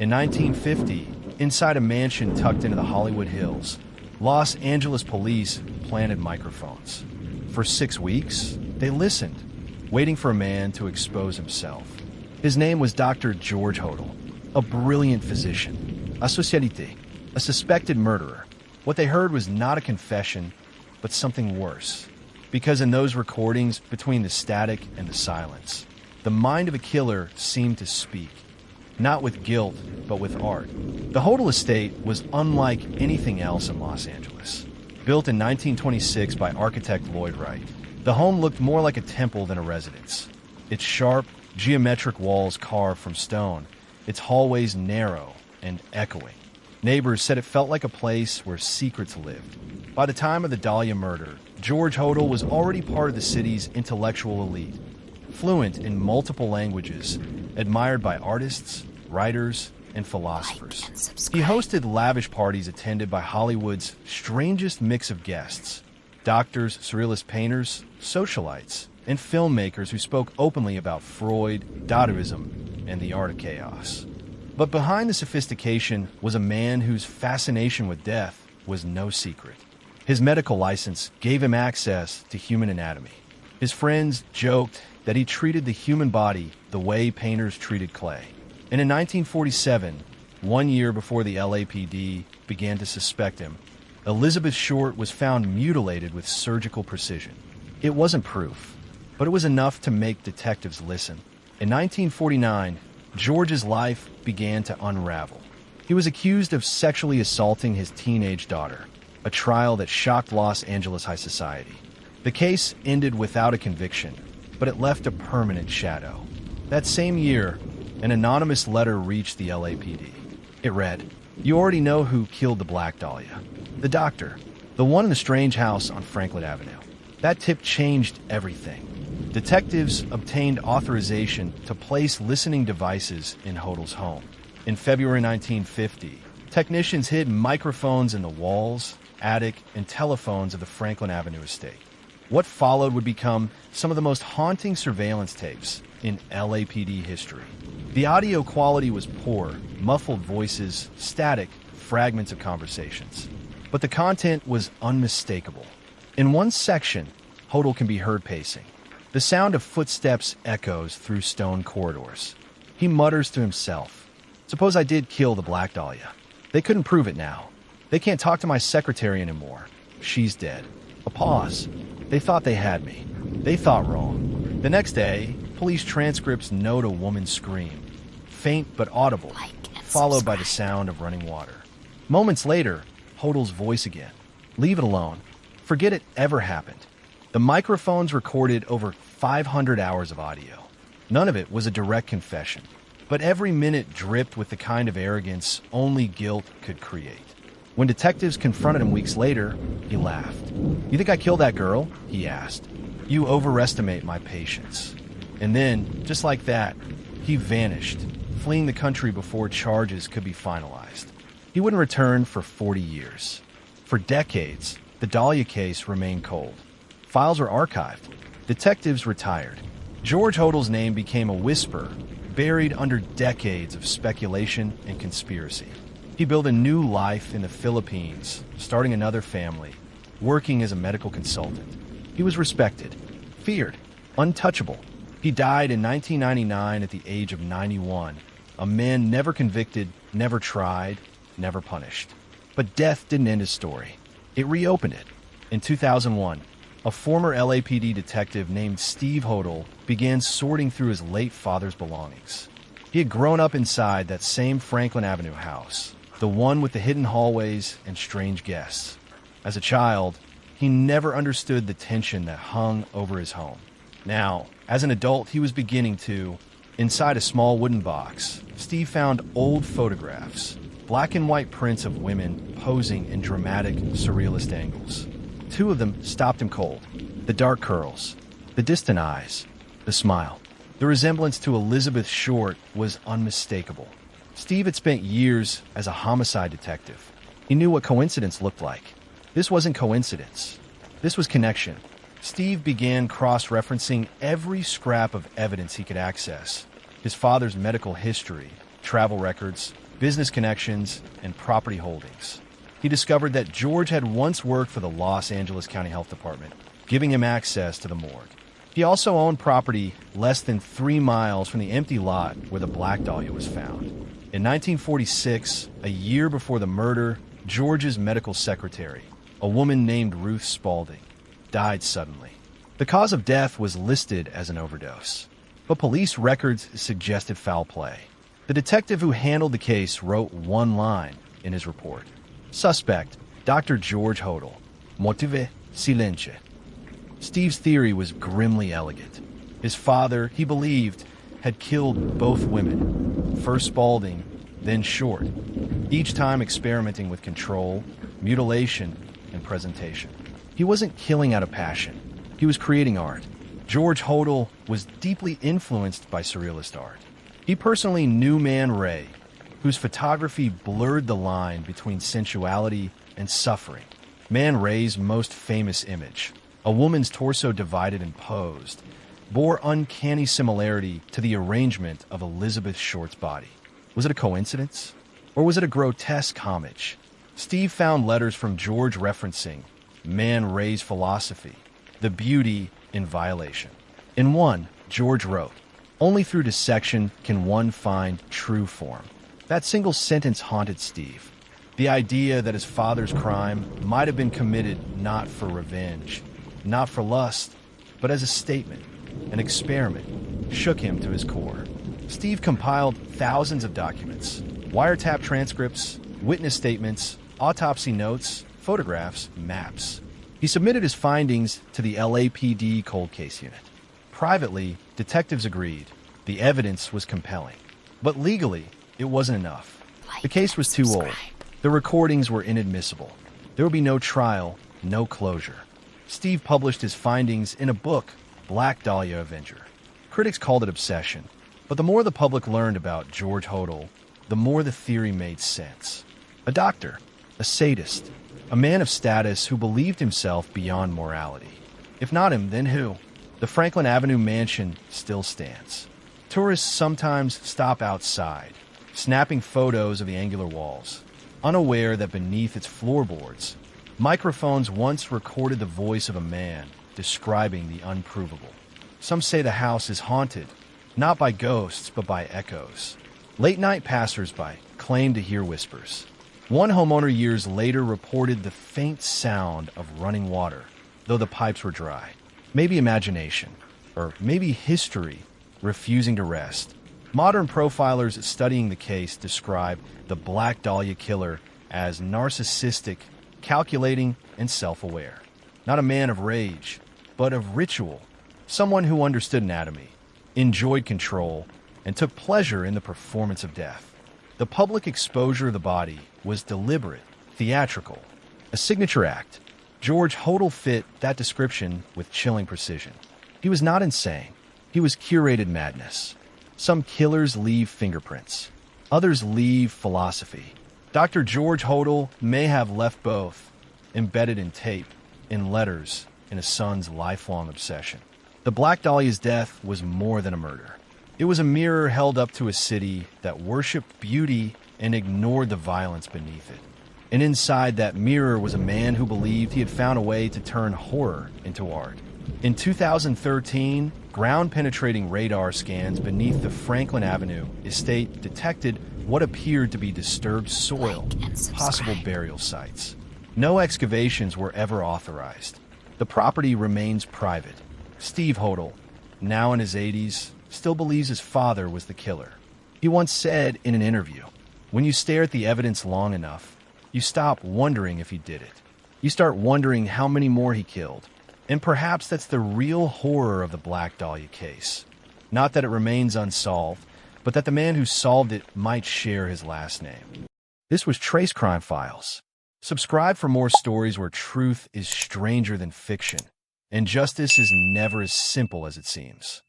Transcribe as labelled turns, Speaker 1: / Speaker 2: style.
Speaker 1: In 1950, inside a mansion tucked into the Hollywood Hills, Los Angeles police planted microphones. For 6 weeks, they listened, waiting for a man to expose himself. His name was Dr. George Hodel, a brilliant physician, a socialité, a suspected murderer. What they heard was not a confession, but something worse. Because in those recordings, between the static and the silence, the mind of a killer seemed to speak, not with guilt, but with art. The Hodel estate was unlike anything else in Los Angeles. Built in 1926 by architect Lloyd Wright, the home looked more like a temple than a residence. Its sharp, geometric walls carved from stone, its hallways narrow and echoing. Neighbors said it felt like a place where secrets lived. By the time of the Dahlia murder, George Hodel was already part of the city's intellectual elite, fluent in multiple languages, admired by artists, writers, and philosophers. He hosted lavish parties attended by Hollywood's strangest mix of guests: doctors, surrealist painters, socialites, and filmmakers who spoke openly about Freud, Dadaism, and the art of chaos. But behind the sophistication was a man whose fascination with death was no secret. His medical license gave him access to human anatomy. His friends joked that he treated the human body the way painters treated clay. And in 1947, 1 year before the LAPD began to suspect him, Elizabeth Short was found mutilated with surgical precision. It wasn't proof, but it was enough to make detectives listen. In 1949, George's life began to unravel. He was accused of sexually assaulting his teenage daughter, a trial that shocked Los Angeles high society. The case ended without a conviction, but it left a permanent shadow. That same year, an anonymous letter reached the LAPD. It read, "You already know who killed the Black Dahlia. The doctor, the one in the strange house on Franklin Avenue." That tip changed everything. Detectives obtained authorization to place listening devices in Hodel's home. In February 1950, technicians hid microphones in the walls, attic, and telephones of the Franklin Avenue estate. What followed would become some of the most haunting surveillance tapes in LAPD history. The audio quality was poor, muffled voices, static, fragments of conversations. But the content was unmistakable. In one section, Hodel can be heard pacing. The sound of footsteps echoes through stone corridors. He mutters to himself, "Suppose I did kill the Black Dahlia. They couldn't prove it now. They can't talk to my secretary anymore. She's dead." A pause. They thought they had me. They thought wrong. The next day, police transcripts note a woman's scream, faint but audible, followed by the sound of running water. Moments later, Hodel's voice again. "Leave it alone. Forget it ever happened." The microphones recorded over 500 hours of audio. None of it was a direct confession, but every minute dripped with the kind of arrogance only guilt could create. When detectives confronted him weeks later, he laughed. "You think I killed that girl?" he asked. "You overestimate my patience." And then, just like that, he vanished, fleeing the country before charges could be finalized. He wouldn't return for 40 years. For decades, the Dahlia case remained cold. Files were archived. Detectives retired. George Hodel's name became a whisper, buried under decades of speculation and conspiracy. He built a new life in the Philippines, starting another family, working as a medical consultant. He was respected, feared, untouchable. He died in 1999 at the age of 91, a man never convicted, never tried, never punished. But death didn't end his story. It reopened it. In 2001, a former LAPD detective named Steve Hodel began sorting through his late father's belongings. He had grown up inside that same Franklin Avenue house, the one with the hidden hallways and strange guests. As a child, he never understood the tension that hung over his home. Now, as an adult, he was beginning to. Inside a small wooden box, Steve found old photographs, black and white prints of women posing in dramatic, surrealist angles. Two of them stopped him cold. The dark curls, the distant eyes, the smile. The resemblance to Elizabeth Short was unmistakable. Steve had spent years as a homicide detective. He knew what coincidence looked like. This wasn't coincidence. This was connection. Steve began cross-referencing every scrap of evidence he could access. His father's medical history, travel records, business connections, and property holdings. He discovered that George had once worked for the Los Angeles County Health Department, giving him access to the morgue. He also owned property less than 3 miles from the empty lot where the Black Dahlia was found. In 1946, a year before the murder, George's medical secretary, a woman named Ruth Spaulding, died suddenly. The cause of death was listed as an overdose, but police records suggested foul play. The detective who handled the case wrote one line in his report. Suspect, Dr. George Hodel. Motive, silence. Steve's theory was grimly elegant. His father, he believed, had killed both women, first Spaulding, then Short, each time experimenting with control, mutilation, and presentation. He wasn't killing out of passion. He was creating art. George Hodel was deeply influenced by surrealist art. He personally knew Man Ray, whose photography blurred the line between sensuality and suffering. Man Ray's most famous image, a woman's torso divided and posed, bore uncanny similarity to the arrangement of Elizabeth Short's body. Was it a coincidence? Or was it a grotesque homage? Steve found letters from George referencing Man Ray's philosophy, the beauty in violation. In one, George wrote, "Only through dissection can one find true form." That single sentence haunted Steve. The idea that his father's crime might have been committed not for revenge, not for lust, but as a statement, an experiment, shook him to his core. Steve compiled thousands of documents, wiretap transcripts, witness statements, autopsy notes, photographs, maps. He submitted his findings to the LAPD cold case unit. Privately, detectives agreed. The evidence was compelling. But legally, it wasn't enough. The case was too old. The recordings were inadmissible. There would be no trial, no closure. Steve published his findings in a book, Black Dahlia Avenger. Critics called it obsession, but the more the public learned about George Hodel, the more the theory made sense. A doctor, a sadist, a man of status who believed himself beyond morality. If not him, then who? The Franklin Avenue mansion still stands. Tourists sometimes stop outside, snapping photos of the angular walls, unaware that beneath its floorboards, microphones once recorded the voice of a man describing the unprovable. Some say the house is haunted, not by ghosts, but by echoes. Late-night passers-by claim to hear whispers. One homeowner years later reported the faint sound of running water, though the pipes were dry. Maybe imagination, or maybe history, refusing to rest. Modern profilers studying the case describe the Black Dahlia killer as narcissistic, calculating, and self-aware. Not a man of rage, but of ritual. Someone who understood anatomy, enjoyed control, and took pleasure in the performance of death. The public exposure of the body was deliberate, theatrical, a signature act. George Hodel fit that description with chilling precision. He was not insane. He was curated madness. Some killers leave fingerprints. Others leave philosophy. Dr. George Hodel may have left both, embedded in tape, in letters, in a son's lifelong obsession. The Black Dahlia's death was more than a murder. It was a mirror held up to a city that worshipped beauty and ignored the violence beneath it. And inside that mirror was a man who believed he had found a way to turn horror into art. In 2013, ground-penetrating radar scans beneath the Franklin Avenue estate detected what appeared to be disturbed soil, possible burial sites. No excavations were ever authorized. The property remains private. Steve Hodel, now in his 80s, still believes his father was the killer. He once said in an interview, "When you stare at the evidence long enough, you stop wondering if he did it. You start wondering how many more he killed." And perhaps that's the real horror of the Black Dahlia case. Not that it remains unsolved, but that the man who solved it might share his last name. This was Trace Crime Files. Subscribe for more stories where truth is stranger than fiction, and justice is never as simple as it seems.